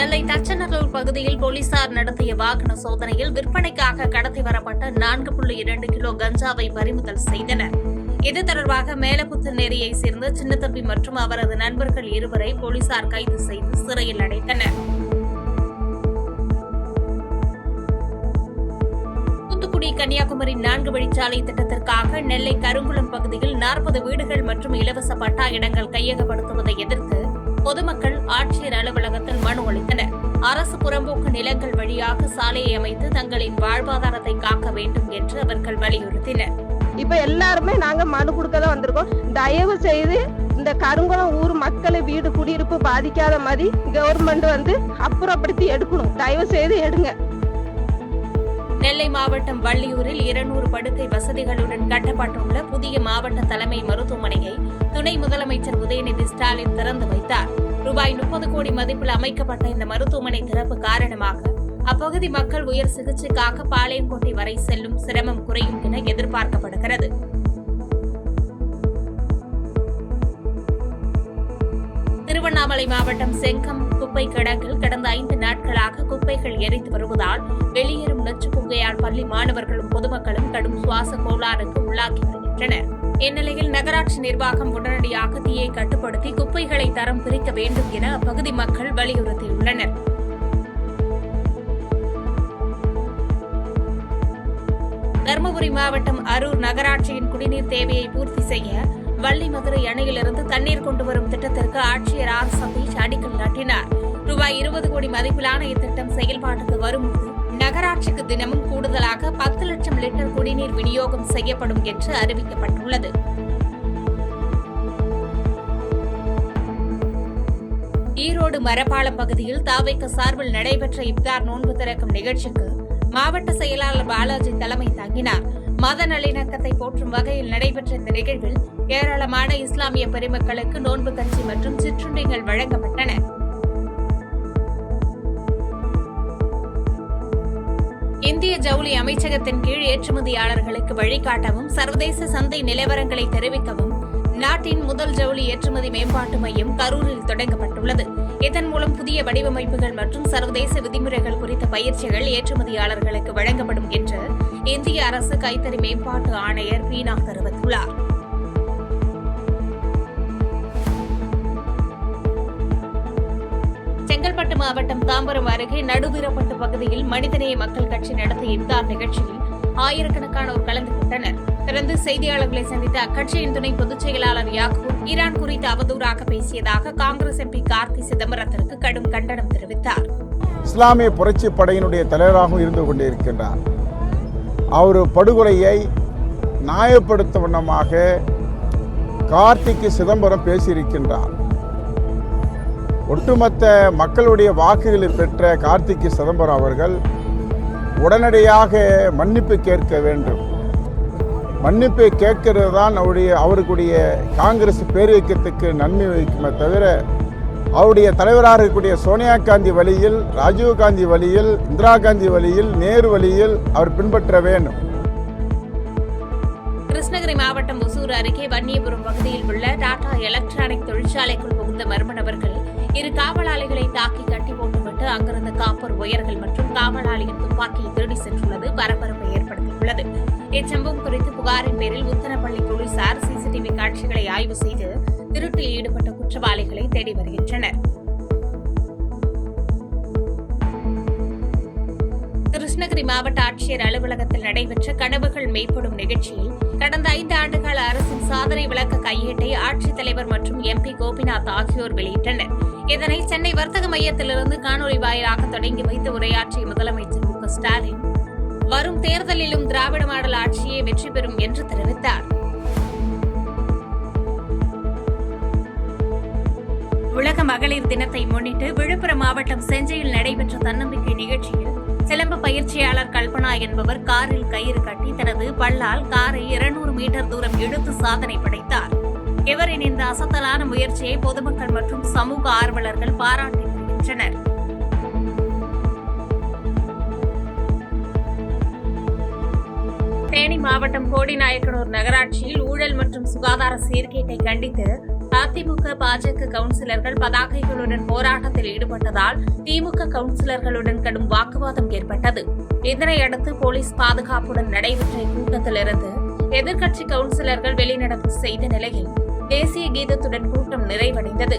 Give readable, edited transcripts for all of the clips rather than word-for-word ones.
நெல்லை தச்சநல்லூர் பகுதியில் போலீசார் நடத்திய வாகன சோதனையில் விற்பனைக்காக கடத்தி வரப்பட்ட 4.2 கிலோ கஞ்சாவை பறிமுதல் செய்தனர். இது தொடர்பாக மேலப்புத்தநேரியை சேர்ந்த சின்னத்தம்பி மற்றும் அவரது நண்பர்கள் இருவரை போலீசார் கைது செய்து சிறையில் அடைத்தனர். தூத்துக்குடி கன்னியாகுமரி 4 வழிச்சாலை திட்டத்திற்காக நெல்லை கருங்குளம் பகுதியில் 40 வீடுகள் மற்றும் இலவச பட்டா இடங்கள் கையகப்படுத்துவதை எதிர்த்து பொதுமக்கள் ஆட்சியர் அலுவலகத்தில் மனு அளித்தனர். அரசு புறம்போக்கு நிலங்கள் வழியாக சாலையை அமைத்து தங்களின் வாழ்வாதாரத்தை காக்க வேண்டும் என்று அவர்கள் வலியுறுத்தினர். இப்ப எல்லாருமே நாங்க மனு கொடுக்கதான் வந்திருக்கோம். தயவு செய்து இந்த கருங்குளம் ஊர் மக்களை வீடு குடியிருப்பு பாதிக்காத மாதிரி கவர்மெண்ட் அப்புறப்படுத்தி எடுக்கணும். தயவு செய்து எடுங்க. நெல்லை மாவட்டம் வள்ளியூரில் 200 படுக்கை வசதிகளுடன் கட்டப்பட்டுள்ள புதிய மாவட்ட தலைமை மருத்துவமனையை துணை முதலமைச்சர் உதயநிதி ஸ்டாலின் திறந்து வைத்தார். ரூபாய் 30 கோடி மதிப்பில் அமைக்கப்பட்ட இந்த மருத்துவமனை திறப்பு காரணமாக அப்பகுதி மக்கள் உயர் சிகிச்சைக்காக பாளையங்கோட்டை வரை செல்லும் சிரமம் குறையும் என எதிர்பார்க்கப்படுகிறது. திருவண்ணாமலை மாவட்டம் செங்கம் குப்பை கிடங்கில் கடந்த 5 நாட்களாக குப்பைகள் எரித்து வருவதால் வெளியேறும் நச்சு புகையால் பள்ளி மாணவர்களும் பொதுமக்களும் கடும் சுவாச கோளாறுக்கு உள்ளாகி வருகின்றனர். இந்நிலையில் நகராட்சி நிர்வாகம் உடனடியாக தீயை கட்டுப்படுத்தி குப்பைகளை தரம் பிரிக்க வேண்டும் என அப்பகுதி மக்கள் வலியுறுத்தியுள்ளனர். தருமபுரி மாவட்டம் அரூர் நகராட்சியின் குடிநீர் தேவையை பூர்த்தி செய்ய வள்ளி மதுரை அணையிலிருந்து தண்ணீர் கொண்டு வரும் திட்டத்திற்கு ஆட்சியர் ஆர் சதீஷ் அடிக்கல் நாட்டினார். ரூபாய் 20 கோடி மதிப்பிலான இத்திட்டம் செயல்பாட்டுக்கு வரும்போது நகராட்சிக்கு தினமும் கூடுதலாக 10 லட்சம் லிட்டர் குடிநீர் விநியோகம் செய்யப்படும் என்று அறிவிக்கப்பட்டுள்ளது. ஈரோடு மரப்பாலம் பகுதியில் தாவேக சார்பில் நடைபெற்ற இப்தார் நோன்பு திறக்கும் நிகழ்ச்சிக்கு மாவட்ட செயலாளர் பாலாஜி தலைமை தாங்கினார். மத நல்லிணக்கத்தை போற்றும் வகையில் நடைபெற்ற இந்த நிகழ்வில் ஏராளமான இஸ்லாமிய பெருமக்களுக்கு நோன்பு கஞ்சி மற்றும் சிற்றுண்டிகள் வழங்கப்பட்டன. இந்திய ஜவுளி அமைச்சகத்தின் கீழ் ஏற்றுமதியாளர்களுக்கு வழிகாட்டவும் சர்வதேச சந்தை நிலவரங்களை தெரிவிக்கவும் நாட்டின் முதல் ஜவுளி ஏற்றுமதி மேம்பாட்டு மையம் கரூரில் தொடங்கப்பட்டுள்ளது. இதன் மூலம் புதிய வடிவமைப்புகள் மற்றும் சர்வதேச விதிமுறைகள் குறித்த பயிற்சிகள் ஏற்றுமதியாளர்களுக்கு வழங்கப்படும் என்று இந்திய அரசு கைத்தறி மேம்பாட்டு ஆணையர் பீனா தெரிவித்துள்ளார். செங்கல்பட்டு மாவட்டம் தாம்பரம் அருகே நடுவீரப்பட்டு பகுதியில் மனிதநேய மக்கள் கட்சி நடத்திய இப்தார் நிகழ்ச்சியில் ஆயிரக்கணக்கானோர் கலந்து கொண்டனர். தொடர்ந்து செய்தியாளர்களை சந்தித்த அக்கட்சியின் துணை பொதுச் செயலாளர் யாக்கூப் ஈரான் குறித்து அவதூறாக பேசியதாக காங்கிரஸ் எம்பி கார்த்தி சிதம்பரத்திற்கு கடும் கண்டனம் தெரிவித்தார். இஸ்லாமிய புரட்சி படையினுடைய தலைவராகவும் இருந்து கொண்டிருக்கின்றார். அவர் படுகொலையை நியாயப்படுத்தும் வண்ணமாக கார்த்திக்கு சிதம்பரம் பேசியிருக்கின்றார். ஒட்டுமொத்த மக்களுடைய வாக்குகளை பெற்ற கார்த்திக்கு சிதம்பரம் அவர்கள் உடனடியாக மன்னிப்பு கேட்க வேண்டும். மன்னிப்பை கேட்கிறது தான் அவருக்குடைய காங்கிரஸ் பேரியக்கத்துக்கு நன்மை வைக்குமே தவிர அவருடைய தலைவராக இருக்கக்கூடிய சோனியா காந்தி வழியில், ராஜீவ் காந்தி வழியில், இந்திரா காந்தி வழியில், நேரு வழியில் அவர் பின்பற்ற வேண்டும். கிருஷ்ணகிரி மாவட்டம் ஒசூர் அருகே வன்னியபுரம் பகுதியில் உள்ள டாடா எலக்ட்ரானிக் தொழிற்சாலைக்குள் புகுந்த மர்ம நபர்கள் 2 காவலாளிகளை தாக்கி கட்டி போட்டுவிட்டு அங்கிருந்த காப்பர் ஒயர்கள் மற்றும் காவலாளியின் துப்பாக்கியை திருடி சென்றுள்ளது பரபரப்பை ஏற்படுத்தியுள்ளது. இச்சம்பவம் குறித்து புகாரின் பேரில் உத்தரப்பள்ளி போலீசார் சிசிடிவி காட்சிகளை ஆய்வு செய்து திருட்டில் ஈடுபட்ட குற்றவாளிகளை தேடி வருகின்றனர். கிருஷ்ணகிரி மாவட்ட ஆட்சியர் அலுவலகத்தில் நடைபெற்ற கனவுகள் மெய்ப்படும் நிகழ்ச்சியில் கடந்த 5 ஆண்டுகால அரசின் சாதனை விளக்க கையேட்டை ஆட்சித்தலைவர் மற்றும் எம்பி கோபிநாத் ஆகியோர் வெளியிட்டனர். இதனை சென்னை வர்த்தக மையத்திலிருந்து காணொலி வாயிலாக தொடங்கி வைத்து உரையாற்றிய முதலமைச்சர் மு க ஸ்டாலின் வரும் தேர்தலிலும் திராவிட மாடல் ஆட்சியே வெற்றி பெறும் என்று தெரிவித்தார். உலக மகளிர் தினத்தை முன்னிட்டு விழுப்புரம் மாவட்டம் செஞ்சையில் நடைபெற்ற தன்னம்பிக்கை நிகழ்ச்சியில் சிலம்ப பயிற்சியாளர் கல்பனா என்பவர் காரில் கயிறு கட்டி தனது பல்லால் காரை 200 மீட்டர் தூரம் இழுத்து சாதனை படைத்தார். இவரின் இந்த அசத்தலான முயற்சியை பொதுமக்கள் மற்றும் சமூக ஆர்வலர்கள் பாராட்டி வருகின்றனர். தேனி மாவட்டம் கோடிநாயக்கனூர் நகராட்சியில் ஊழல் மற்றும் சுகாதார சீர்கேட்டை கண்டித்து அதிமுக பாஜக கவுன்சிலர்கள் பதாகைகளுடன் போராட்டத்தில் ஈடுபட்டதால் திமுக கவுன்சிலர்களுடன் கடும் வாக்குவாதம் ஏற்பட்டது. இதனையடுத்து போலீஸ் பாதுகாப்புடன் நடைபெற்ற கூட்டத்திலிருந்து எதிர்க்கட்சி கவுன்சிலர்கள் வெளிநடப்பு செய்த நிலையில் தேசிய கீதத்துடன் கூட்டம் நிறைவடைந்தது.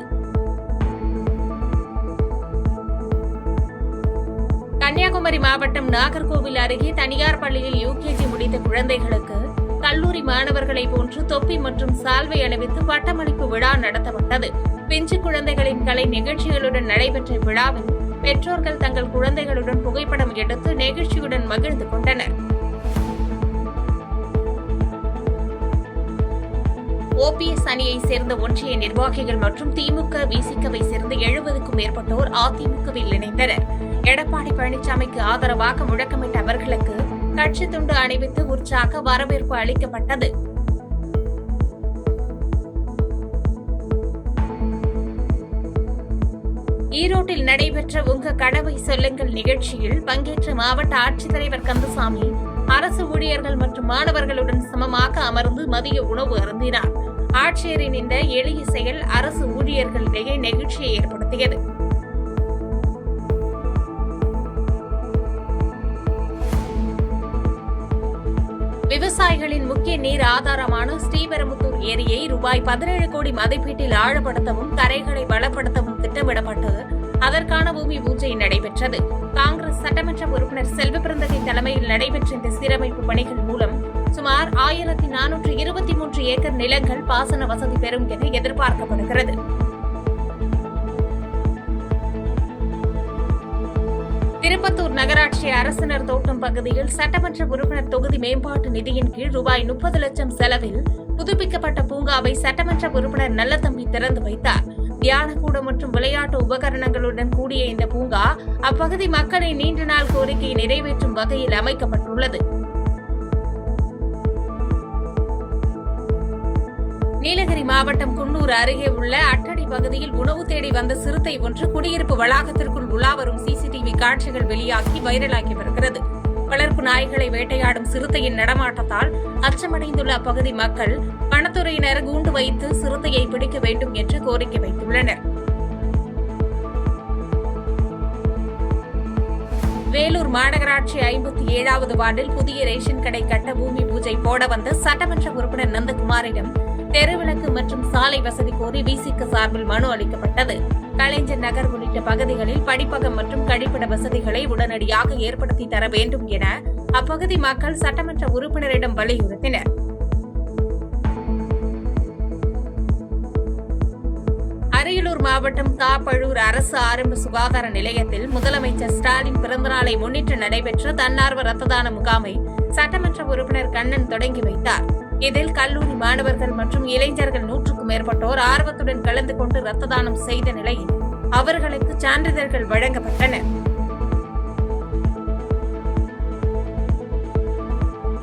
கன்னியாகுமரி மாவட்டம் நாகர்கோவில் அருகே தனியார் பள்ளியில் யுகேஜி முடித்த குழந்தைகளுக்கு கல்லூரி மாணவர்களை போன்று தொப்பி மற்றும் சால்வை அணிவித்து பட்டமளிப்பு விழா நடத்தப்பட்டது. பிஞ்சு குழந்தைகளின் கலை நிகழ்ச்சிகளுடன் நடைபெற்ற விழாவில் பெற்றோர்கள் தங்கள் குழந்தைகளுடன் புகைப்படம் எடுத்து நெகிழ்ச்சியுடன் மகிழ்ந்து கொண்டனர். ஓபிஎஸ் அணியை சேர்ந்த ஒன்றிய நிர்வாகிகள் மற்றும் திமுக விசிகவை சேர்ந்த 70க்கும் மேற்பட்டோர் அதிமுகவில் இணைந்தனர். எடப்பாடி பழனிசாமிக்கு ஆதரவாக முழக்கமிட்ட அவர்களுக்கு கட்சி துண்டு அணிவித்து உற்சாக வரவேற்பு அளிக்கப்பட்டது. ஈரோட்டில் நடைபெற்ற உங்க கனவை சொல்லுங்கள் நிகழ்ச்சியில் பங்கேற்ற மாவட்ட ஆட்சித்தலைவர் கந்தசாமி அரசு ஊழியர்கள் மற்றும் மாணவர்களுடன் சமமாக அமர்ந்து மதிய உணவு அருந்தினார். ஆட்சியரின் இந்த எளிய செயல் அரசு ஊழியர்களிடையே நெகிழ்ச்சியை ஏற்படுத்தியது. விவசாயிகளின் முக்கிய நீர் ஆதாரமான ஸ்ரீபெரும்புதூர் ஏரியை ரூபாய் 17 கோடி மதிப்பீட்டில் ஆழப்படுத்தவும் கரைகளை பலப்படுத்தவும் திட்டமிடப்பட்டு அதற்கான பூமி பூஜை நடைபெற்றது. காங்கிரஸ் சட்டமன்ற உறுப்பினர் செல்வபிரந்தகை தலைமையில் நடைபெற்ற இந்த சீரமைப்பு பணிகள் மூலம் சுமார் 1423 ஏக்கர் நிலங்கள் பாசன வசதி பெறும் என எதிர்பார்க்கப்படுகிறது. திருப்பத்தூர் நகராட்சி அரசினர் தோட்டம் பகுதியில் சட்டமன்ற உறுப்பினர் தொகுதி மேம்பாட்டு நிதியின் கீழ் ரூபாய் 30 லட்சம் செலவில் புதுப்பிக்கப்பட்ட பூங்காவை சட்டமன்ற உறுப்பினர் நல்லதம்பி திறந்து வைத்தார். தியானக்கூடம் மற்றும் விளையாட்டு உபகரணங்களுடன் கூடிய இந்த பூங்கா அப்பகுதி மக்களின் நீண்ட நாள் கோரிக்கையை நிறைவேற்றும் வகையில் அமைக்கப்பட்டுள்ளது. நீலகிரி மாவட்டம் குன்னூர் அருகே உள்ள அட்டடி பகுதியில் உணவு தேடி வந்த சிறுத்தை ஒன்று குடியிருப்பு வளாகத்திற்குள் உலா வரும் சிசிடிவி காட்சிகள் வெளியாகி வைரலாகி வருகிறது. வளர்ப்பு நாய்களை வேட்டையாடும் சிறுத்தையின் நடமாட்டத்தால் அச்சமடைந்துள்ள அப்பகுதி மக்கள் வனத்துறையினர் கூண்டு வைத்து சிறுத்தையை பிடிக்க வேண்டும் என்று கோரிக்கை வைத்துள்ளனர். வேலூர் மாநகராட்சி 57வது வார்டில் புதிய ரேஷன் கடை கட்ட பூமி பூஜை போட வந்த சட்டமன்ற உறுப்பினர் நந்தகுமாரிடம் தெருவிளக்கு மற்றும் சாலை வசதி கோரி விசிக சார்பில் மனு அளிக்கப்பட்டது. கலைஞர் நகர் உள்ளிட்ட பகுதிகளில் படிப்பகம் மற்றும் கழிப்பிட வசதிகளை உடனடியாக ஏற்படுத்தி தர வேண்டும் என அப்பகுதி மக்கள் சட்டமன்ற உறுப்பினரிடம் வலியுறுத்தினர். அரியலூர் மாவட்டம் தாப்பழூர் அரசு ஆரம்ப சுகாதார நிலையத்தில் முதலமைச்சர் ஸ்டாலின் பிறந்தநாளை முன்னிட்டு நடைபெற்ற தன்னார்வ ரத்த தான முகாமை சட்டமன்ற உறுப்பினர் கண்ணன் தொடங்கி வைத்தார். இதில் கல்லூரி மாணவர்கள் மற்றும் இளைஞர்கள் 100க்கும் மேற்பட்டோர் ஆர்வத்துடன் கலந்து கொண்டு ரத்த தானம் செய்த நிலையில் அவர்களுக்கு சான்றிதழ்கள் வழங்கப்பட்டன.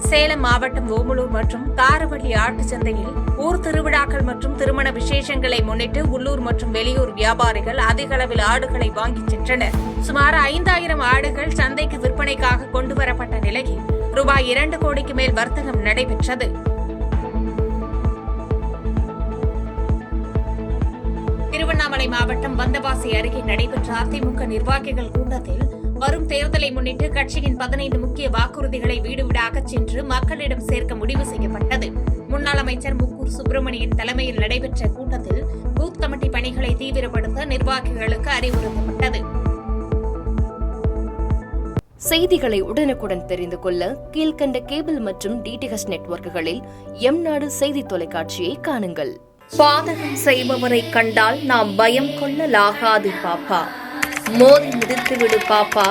சேலம் மாவட்டம் ஓமலூர் மற்றும் காரவள்ளி ஆட்டுச்சந்தையில் ஊர் திருவிழாக்கள் மற்றும் திருமண விசேஷங்களை முன்னிட்டு உள்ளூர் மற்றும் வெளியூர் வியாபாரிகள் அதிக அளவில் ஆடுகளை வாங்கிச் சென்றனர். சுமார் 5000 ஆடுகள் சந்தைக்கு விற்பனைக்காக கொண்டுவரப்பட்ட நிலையில் ரூபாய் 2 கோடிக்கு மேல் வர்த்தகம் நடைபெற்றது. திருவண்ணாமலை மாவட்டம் வந்தவாசி அருகே நடைபெற்ற அதிமுக நிர்வாகிகள் கூட்டத்தில் வரும் தேர்தலை முன்னிட்டு கட்சியின் 15 முக்கிய வாக்குறுதிகளை வீடு வீடாக சென்று மக்களிடம் சேர்க்க முடிவு செய்யப்பட்டது. முன்னாள் அமைச்சர் முக்கூர் சுப்பிரமணியன் தலைமையில் நடைபெற்ற கூட்டத்தில் பூத் கமிட்டி பணிகளை தீவிரப்படுத்த நிர்வாகிகளுக்கு அறிவுறுத்தப்பட்டது. செய்திகளை உடனுக்குடன் தெரிந்து கொள்ள கீழ்கண்ட கேபிள் மற்றும் டிடிஎச் நெட்வொர்க்குகளில் எம்நாடு செய்தி தொலைக்காட்சியை காணுங்கள். பாதகம் செய்பவரை கண்டால் நாம் பயம் கொள்ளலாகாது பாப்பா. மோதி மிதித்துவிடு பாப்பா,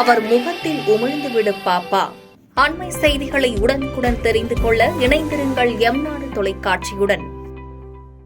அவர் முகத்தில் உமிழ்ந்துவிடு பாப்பா. அண்மை செய்திகளை உடனுக்குடன் தெரிந்து கொள்ள இணைந்திருங்கள் எம்நாடு தொலைக்காட்சியுடன்.